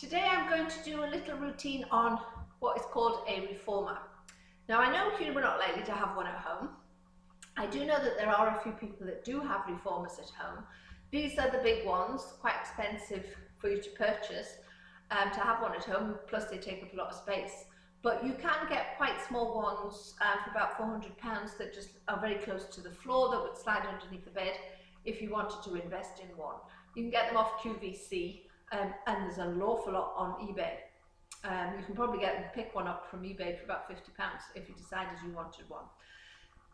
Today I'm going to do a little routine on what is called a reformer. Now I know you are not likely to have one at home. I do know that there are a few people that do have reformers at home. These are the big ones, quite expensive for you to purchase to have one at home, plus they take up a lot of space. But you can get quite small ones for about £400 that just are very close to the floor that would slide underneath the bed if you wanted to invest in one. You can get them off QVC. And there's an awful lot on eBay. You can probably pick one up from eBay for about £50 if you decided you wanted one.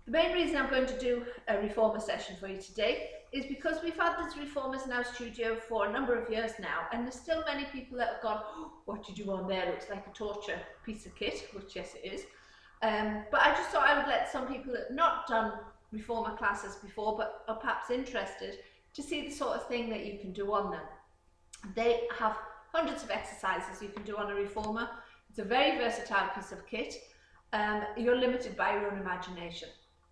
The main reason I'm going to do a reformer session for you today is because we've had these reformers in our studio for a number of years now, and there's still many people that have gone, oh, what you do on there looks like a torture piece of kit, which yes it is. But I just thought I would let some people that have not done reformer classes before but are perhaps interested to see the sort of thing that you can do on them. They have hundreds of exercises you can do on a reformer. It's a very versatile piece of kit. You're limited by your own imagination,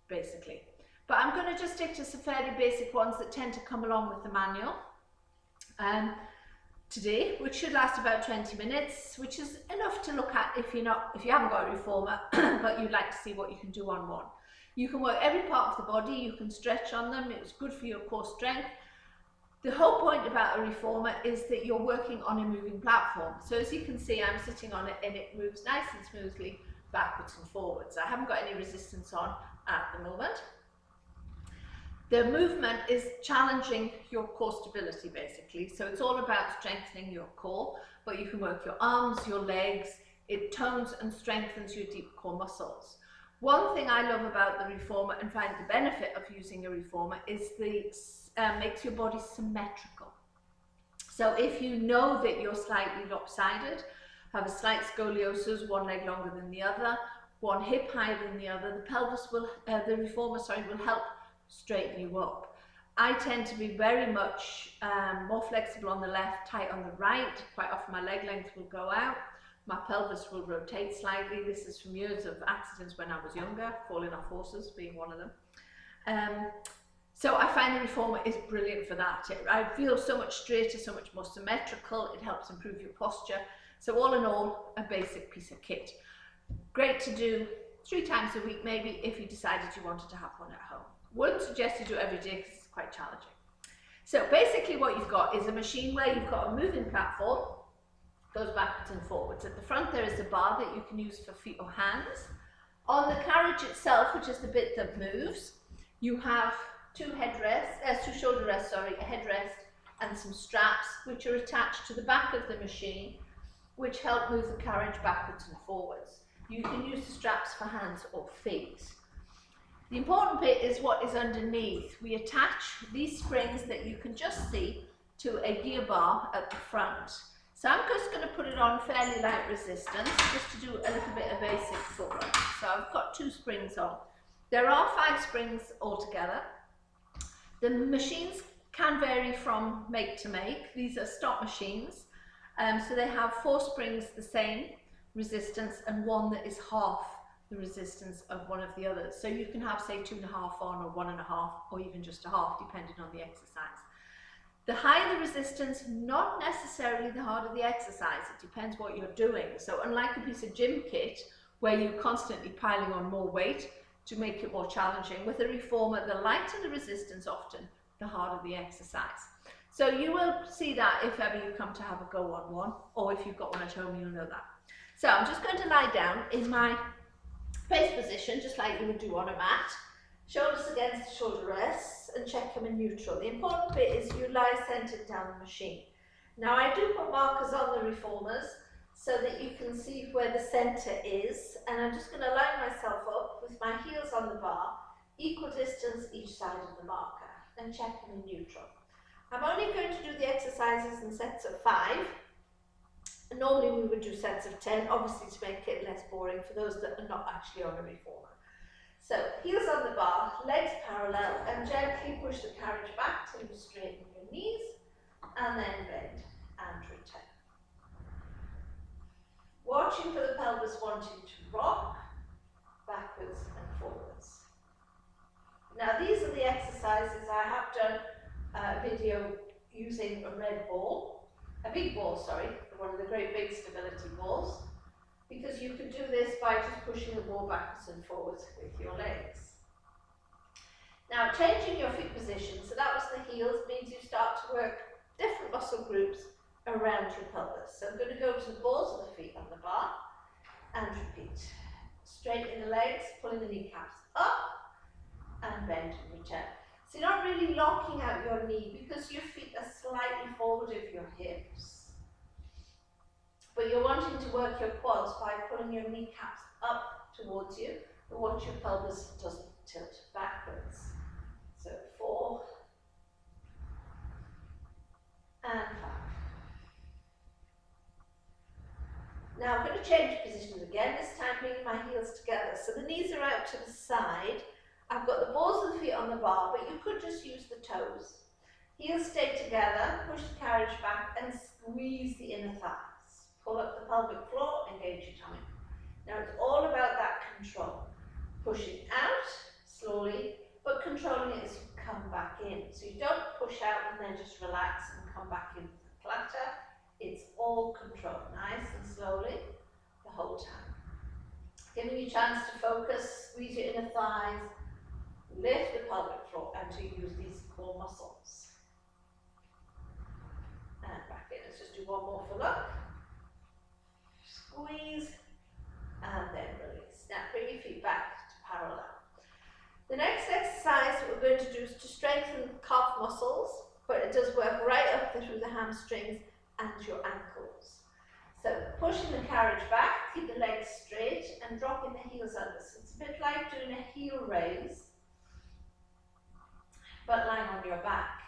basically. But I'm going to just stick to some fairly basic ones that tend to come along with the manual today, which should last about 20 minutes, which is enough to look at if you haven't got a reformer, but you'd like to see what you can do on one. You can work every part of the body. You can stretch on them. It's good for your core strength. The whole point about a reformer is that you're working on a moving platform. So as you can see, I'm sitting on it and it moves nice and smoothly backwards and forwards. I haven't got any resistance on at the moment. The movement is challenging your core stability basically. So it's all about strengthening your core, but you can work your arms, your legs. It tones and strengthens your deep core muscles. One thing I love about the reformer and find the benefit of using a reformer is makes your body symmetrical. So if you know that you're slightly lopsided, have a slight scoliosis, one leg longer than the other, one hip higher than the other, the reformer will help straighten you up. I tend to be very much more flexible on the left, tight on the right. Quite often my leg length will go out. My pelvis will rotate slightly. This is from years of accidents when I was younger, falling off horses being one of them. So I find the reformer is brilliant for that. I feel so much straighter, so much more symmetrical. It helps improve your posture. So all in all, a basic piece of kit. Great to do 3 times a week maybe if you decided you wanted to have one at home. Wouldn't suggest you do it every day because it's quite challenging. So basically what you've got is a machine where you've got a moving platform, goes backwards and forwards. At the front there is a bar that you can use for feet or hands. On the carriage itself, which is the bit that moves, you have two shoulder rests, a headrest and some straps which are attached to the back of the machine, which help move the carriage backwards and forwards. You can use the straps for hands or feet. The important bit is what is underneath. We attach these springs that you can just see to a gear bar at the front. So I'm just going to put it on fairly light resistance just to do a little bit of basic footwork. So I've got 2 springs on. There are 5 springs altogether. The machines can vary from make to make. These are stock machines. So they have 4 springs the same resistance and one that is half the resistance of one of the others. So you can have say 2.5 on or 1.5 or even just a half depending on the exercise. The higher the resistance, not necessarily the harder the exercise. It depends what you're doing. So unlike a piece of gym kit where you're constantly piling on more weight to make it more challenging, with a reformer, the lighter the resistance often, the harder the exercise. So you will see that if ever you come to have a go on one, or if you've got one at home, you'll know that. So I'm just going to lie down in my face position, just like you would do on a mat. Shoulders against the shoulder rests and check them in neutral. The important bit is you lie centered down the machine. Now I do put markers on the reformers so that you can see where the center is, and I'm just going to line myself up with my heels on the bar, equal distance each side of the marker, and check them in neutral. I'm only going to do the exercises in sets of 5. Normally we would do sets of 10, obviously to make it less boring for those that are not actually on a reformer. So heels on the bar, legs parallel, and gently push the carriage back till you straighten your knees, and then bend and return. Watching for the pelvis wanting to rock backwards and forwards. Now these are the exercises. I have done a video using a red ball a big ball, sorry, one of the great big stability balls, because you can do this by just pushing the ball backwards and forwards with your legs. Now, changing your feet position, so that was the heels, means you start to work different muscle groups around your pelvis. So I'm going to go to the balls of the feet on the bar and repeat. Straighten the legs, pulling the kneecaps up and bend and return. So you're not really locking out your knee because your feet are slightly forward of your hips. But you're wanting to work your quads by pulling your kneecaps up towards you, but watch your pelvis doesn't tilt backwards. So 4 and 5. Now I'm going to change positions again, this time bringing my heels together. So the knees are out to the side. I've got the balls of the feet on the bar, but you could just use the toes. Heels stay together, push the carriage back and squeeze the inner thighs. Pull up the pelvic floor, engage your tummy. Now it's all about that control. Pushing out slowly, but controlling it as you come back in. So you don't push out and then just relax and come back into the flutter. It's all control, nice and slowly, the whole time. Giving you a chance to focus, squeeze your inner thighs, lift the pelvic floor and to use these core muscles. And back in, let's just do one more for luck. Squeeze and then release. Now bring your feet back to parallel. The next exercise that we're going to do is to strengthen calf muscles, but it does work right up through the hamstrings and your ankles. So pushing the carriage back, keep the legs straight and dropping the heels under. So it's a bit like doing a heel raise, but lying on your back.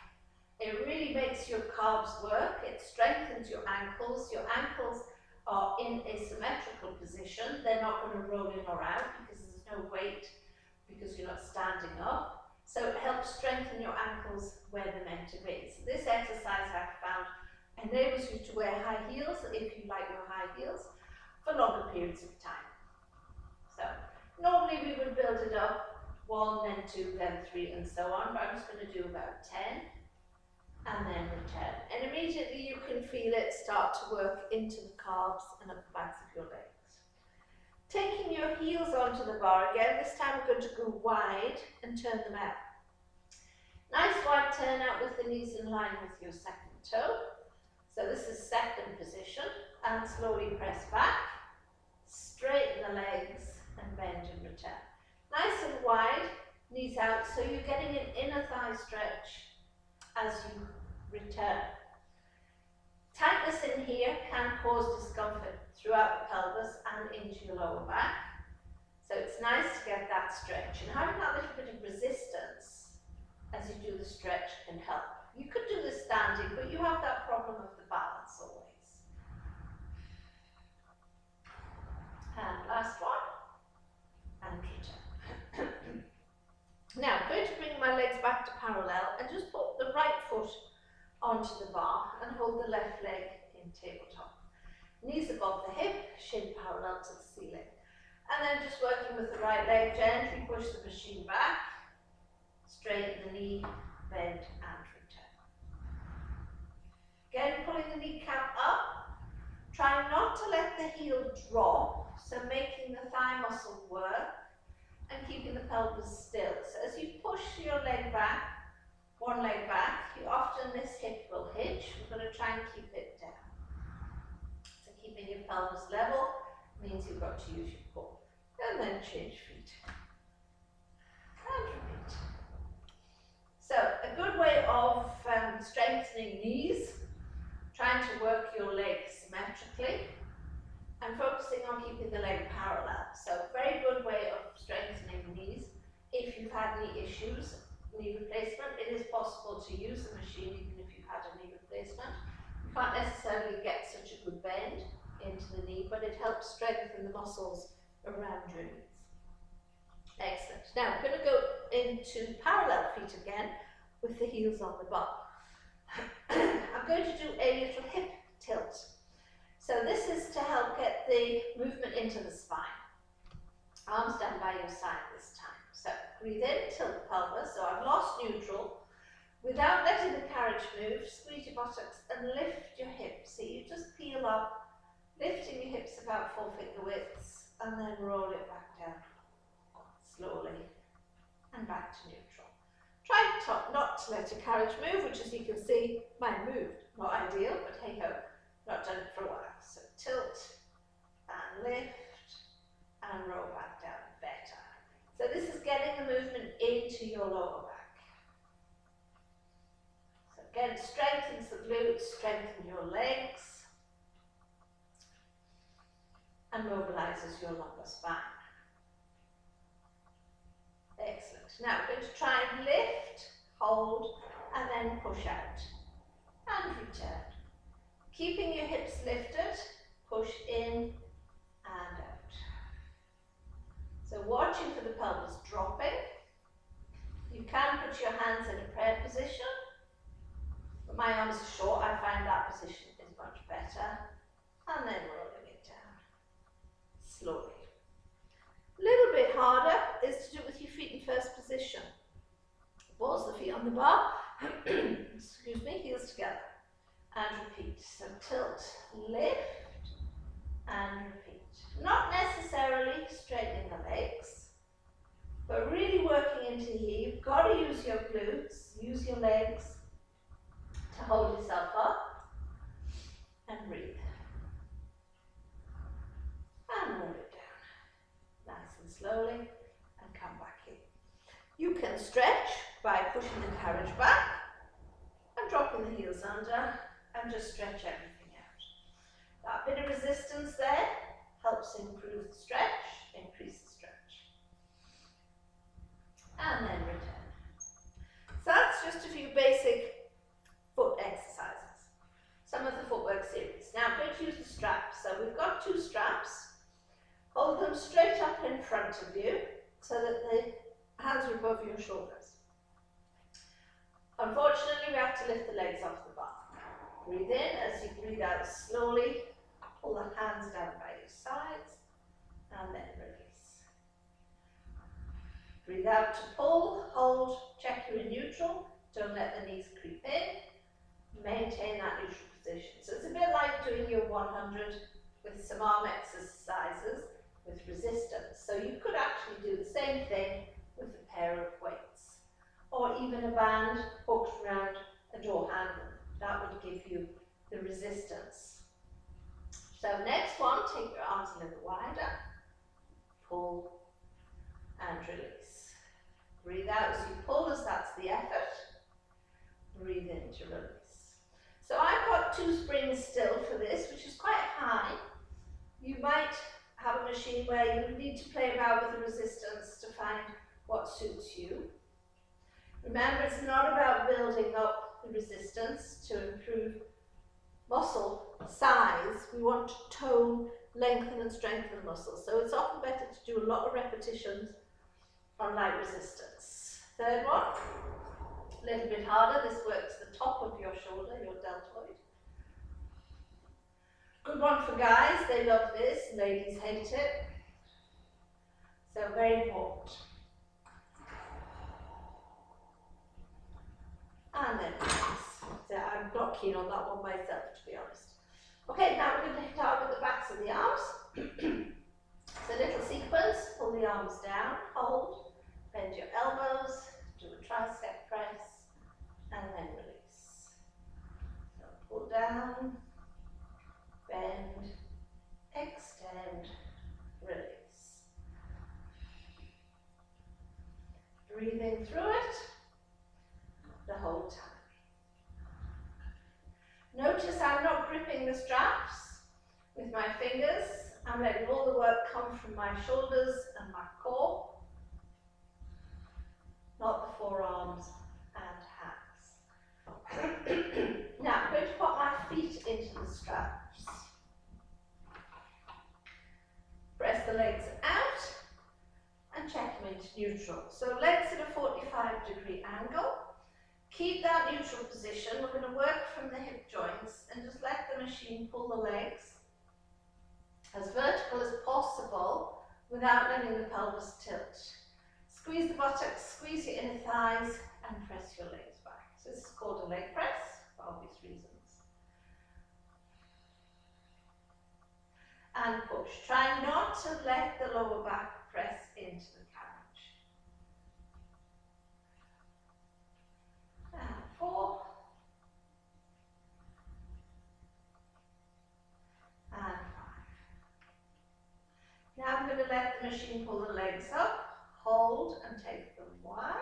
It really makes your calves work, it strengthens your ankles. Your ankles are in a symmetrical position. They're not going to roll in or out because there's no weight, because you're not standing up. So it helps strengthen your ankles where they're meant to be. So this exercise I've found enables you to wear high heels, if you like your high heels, for longer periods of time. So normally we would build it up 1, then 2, then 3 and so on, but I'm just going to do about 10 and then return. And immediately you can feel it start to work into the calves and up the backs of your legs. Taking your heels onto the bar again, this time we're going to go wide and turn them out. Nice wide turn out with the knees in line with your second toe. So this is second position, and slowly press back, straighten the legs and bend and return. Nice and wide, knees out, so you're getting an inner thigh stretch as you return. Tightness in here can cause discomfort throughout the pelvis and into your lower back. So it's nice to get that stretch, and having that little bit of resistance as you do the stretch can help. You could do this standing, but you have that problem of the balance always. And last one, and return. Now, I'm going to bring my legs back to parallel and just put the right foot onto the bar and hold the left leg in tabletop. Knees above the hip, shin parallel to the ceiling. And then just working with the right leg, gently push the machine back, straighten the knee, bend and return. Again, pulling the kneecap up, try not to let the heel drop, so making the thigh muscle work and keeping the pelvis still. So as you push your leg back, one leg back, this hip will hinge. We're going to try and keep it down. So keeping your pelvis level means you've got to use your core. And then change feet. And repeat. So a good way of strengthening knees, trying to work your legs symmetrically and focusing on keeping the leg parallel. So very good way of strengthening knees. If you've had knee issues, knee replacement, it is possible to use the machine even if you've had a knee replacement. You can't necessarily get such a good bend into the knee, but it helps strengthen the muscles around your knees. Excellent. Now we're going to go into parallel feet again with the heels on the bar. I'm going to do a little hip tilt. So this is to help get the movement into the spine. Arms down by your side this time. So breathe in, tilt the pelvis. So I've lost neutral. Without letting the carriage move, squeeze your buttocks and lift your hips. So you just peel up, lifting your hips about 4 finger widths, and then roll it back down slowly and back to neutral. Try not to let your carriage move, which as you can see, mine moved. Not ideal, but hey ho, not done it for a while. So tilt and lift and roll back down, better. So this is getting the movement into your lower back. So again, strengthens the glutes, strengthen your legs, and mobilizes your lumbar spine. Excellent. Now we're going to try and lift, hold, and then push out. And return. Keeping your hips lifted, push in and out. So watching for the pelvis dropping. You can put your hands in a prayer position, but my arms are short, I find that position is much better. And then rolling it down, slowly. A little bit harder is to do with your feet in first position. Pause the feet on the bar, excuse me, heels together, and repeat. So tilt, lift, and repeat. Not necessarily straightening the legs, but really working into here. You've got to use your glutes, use your legs to hold yourself up, and breathe. And roll it down, nice and slowly, and come back in. You can stretch by pushing the carriage back and dropping the heels under, and just stretch everything out. That bit of resistance there helps improve the stretch, increase the stretch. And then return. So that's just a few basic foot exercises. Some of the footwork series. Now I'm going to use the straps. So we've got 2 straps. Hold them straight up in front of you so that the hands are above your shoulders. Unfortunately, we have to lift the legs off the bar. Breathe in. As you breathe out slowly, pull the hands down by your sides and then release. Breathe out to pull, hold, check you're in neutral. Don't let the knees creep in. Maintain that neutral position. So it's a bit like doing your 100 with some arm exercises with resistance. So you could actually do the same thing with a pair of weights, or even a band hooked around a door handle. That would give you the resistance. So next one, take your arms a little wider, pull and release. Breathe out as you pull, as that's the effort. Breathe in to release. So I've got 2 springs still for this, which is quite high. You might have a machine where you need to play about with the resistance to find what suits you. Remember, it's not about building up the resistance to improve muscle size. We want to tone, lengthen and strengthen the muscles. So it's often better to do a lot of repetitions on light resistance. Third one, a little bit harder. This works the top of your shoulder, your deltoid. Good one for guys, they love this, ladies hate it. So very important. And then release. So I'm not keen on that one myself, to be honest. Okay, now we're going to target the backs of the arms. So little sequence, pull the arms down, hold, bend your elbows, do a tricep press, and then release. So pull down, bend, extend, release. Breathing through it the whole time. Notice I'm not gripping the straps with my fingers. I'm letting all the work come from my shoulders and my core, not the forearms and hands. Now I'm going to put my feet into the straps. Press the legs out and check them into neutral. So legs at a 45-degree angle. Keep that neutral position. We're going to work from the hip joints and just let the machine pull the legs as vertical as possible without letting the pelvis tilt. Squeeze the buttocks, squeeze your inner thighs and press your legs back. So This is called a leg press for obvious reasons. And push. Try not to let the lower back press into the carriage. And 4. And 5. Now I'm going to let the machine pull the legs up, hold and take them wide.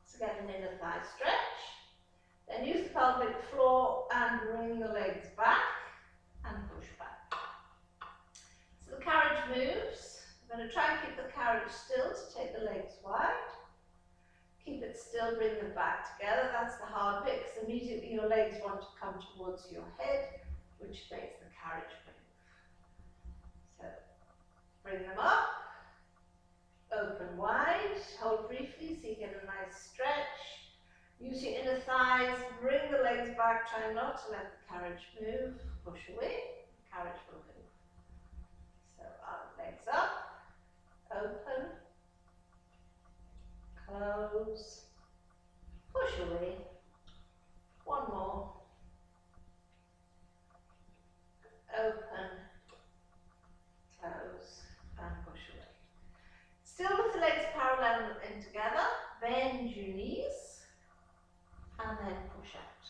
So get an inner thigh stretch. Then use the pelvic floor and bring the legs back and push back. So the carriage moves. I'm going to try and keep the carriage still to take the legs wide. Keep it still, bring them back together. That's the hard bit because immediately your legs want to come towards your head, which makes the carriage move. So bring them up, open wide, hold briefly so you get a nice stretch. Use your inner thighs, bring the legs back, try not to let the carriage move. Push away, the carriage will move. So legs up, open, close, push away. One more. Open, close, and push away. Still with the legs parallel and together, bend your knees. And then push out.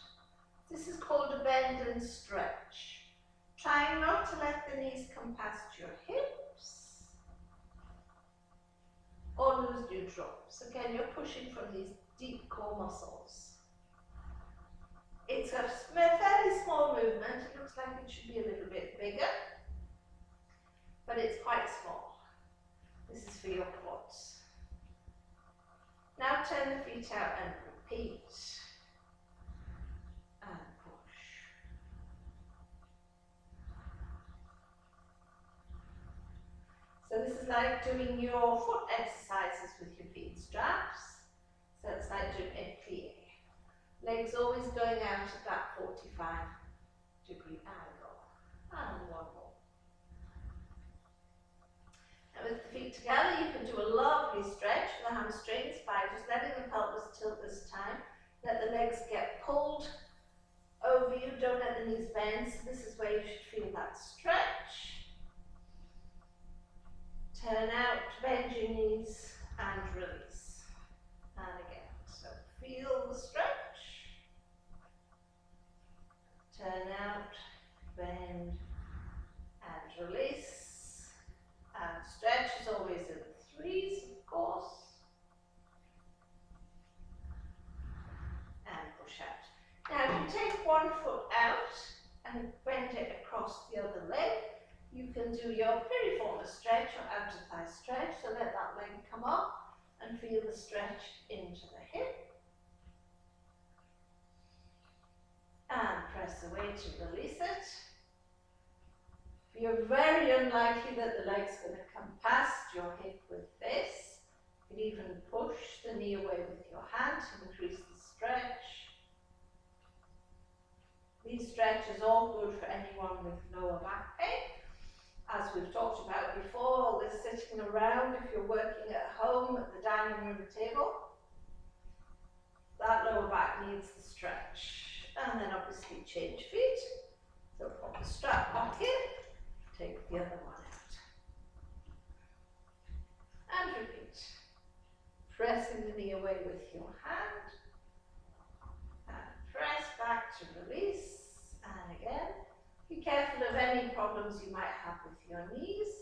This is called a bend and stretch. Trying not to let the knees come past your hips or lose neutral. So again, you're pushing from these deep core muscles. It's a fairly small movement. It looks like it should be a little bit bigger, but it's quite small. This is for your quads. Now turn the feet out and repeat. And push. So this is like doing your foot exercises with your feet straps. So it's like doing a plie. Legs always going out at that 45-degree angle. And one more. Now with the feet together, you can do a lovely stretch for the hamstrings by just letting the pelvis tilt this time. Let the legs get pulled over you, don't let the knees bend. So this is where you should feel that stretch. Turn out, bend your knees and release. And again, so feel the stretch. Turn out, bend and release. And stretch is always in threes, of course. And push out. Now, if you take one foot out and bend it across the other leg, you can do your piriformis stretch or outer thigh stretch. So let that leg come up and feel the stretch into the hip. And press away to release it. You're very unlikely that the leg's going to come past your hip with this. You can even push the knee away with your hand to increase the stretch. These stretches are all good for anyone with lower back pain. As we've talked about before, all this sitting around, if you're working at home at the dining room table, that lower back needs the stretch. And then obviously change feet. So pop the strap back in, take the other one out. And repeat. Pressing the knee away with your hand. And press back to release. And again, be careful of any problems you might have with your knees.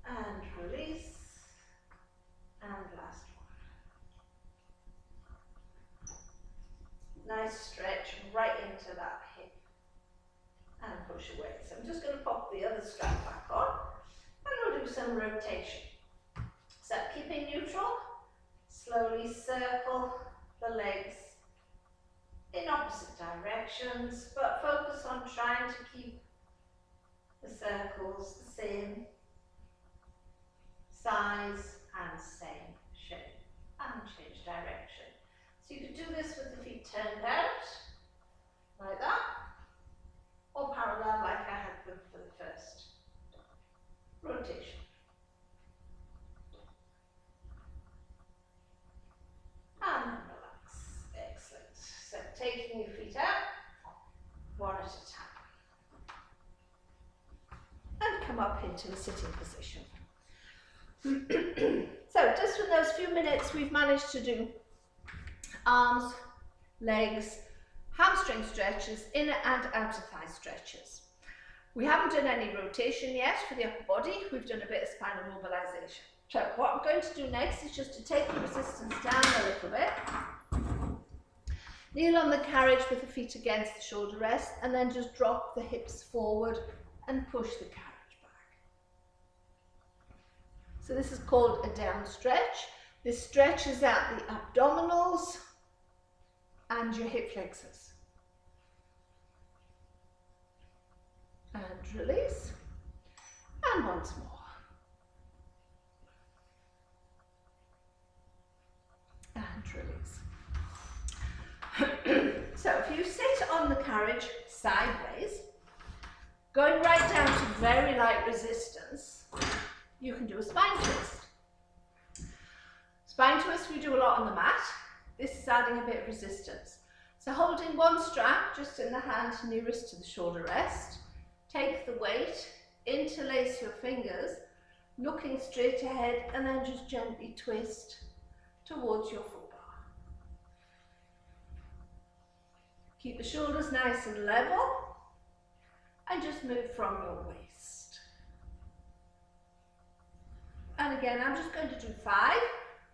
And release. And last one. Nice stretch right into that hip. And push away. So I'm just going to pop the other strap back on. And we'll do some rotation. So keeping neutral. Slowly circle the legs in opposite directions, but focus on trying to keep the circles the same size and same shape, and change direction. So you could do this with the feet turned out, like that, or parallel like I had them for the first rotation. taking your feet out, one at a time. And come up into a sitting position. So just in those few minutes we've managed to do arms, legs, hamstring stretches, inner and outer thigh stretches. We haven't done any rotation yet for the upper body. We've done a bit of spinal mobilization. So what I'm going to do next is just to take the resistance down a little bit. Kneel on the carriage with the feet against the shoulder rest, and then just drop the hips forward and push the carriage back. So this is called a down stretch. This stretches out the abdominals and your hip flexors. And release. And once more. And release. So if you sit on the carriage sideways, going right down to very light resistance, you can do a spine twist. Spine twist we do a lot on the mat. This is adding a bit of resistance. So holding one strap just in the hand nearest to the shoulder rest, take the weight, interlace your fingers, looking straight ahead, and then just gently twist towards your full bar. Keep the shoulders nice and level, and just move from your waist. And again, I'm just going to do 5,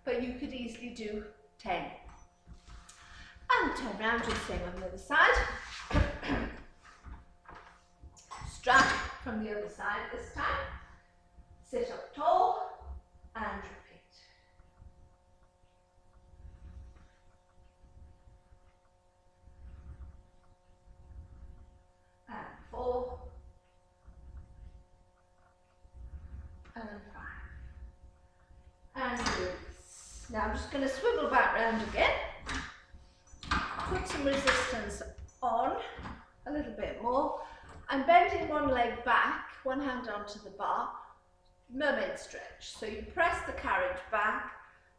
but you could easily do 10. And turn around, just same on the other side. Strap from the other side this time. Sit up tall and repeat. And 4. And 5. And release. Now I'm just going to swivel back round again. Put some resistance on, a little bit more. I'm bending one leg back, one hand onto the bar, mermaid stretch. So you press the carriage back,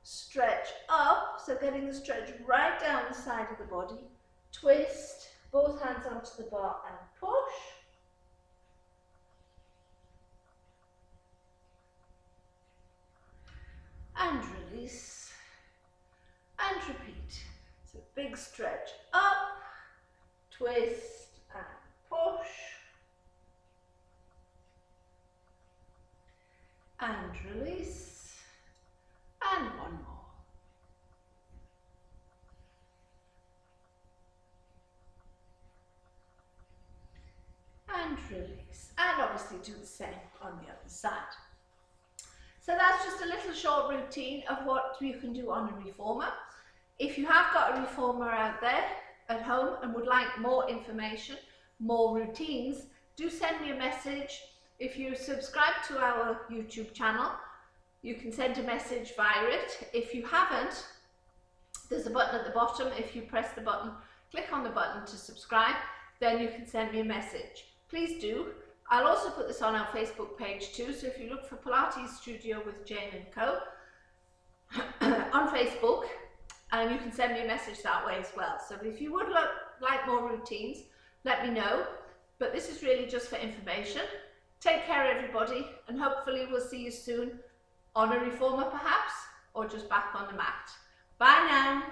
stretch up, so getting the stretch right down the side of the body, twist, both hands onto the bar and push. And release, and repeat. So big stretch up, twist and push, and release, and one more. And release, and obviously do the same on the other side. So that's just a little short routine of what you can do on a reformer. If you have got a reformer out there at home and would like more information, more routines, do send me a message. If you subscribe to our YouTube channel, you can send a message via it. If you haven't, there's a button at the bottom. If you press the button, click on the button to subscribe, then you can send me a message. Please do. I'll also put this on our Facebook page too, so if you look for Pilates Studio with Jane and Co. on Facebook, and you can send me a message that way as well. So if you would like more routines, let me know. But this is really just for information. Take care everybody, and hopefully we'll see you soon on a reformer perhaps, or just back on the mat. Bye now.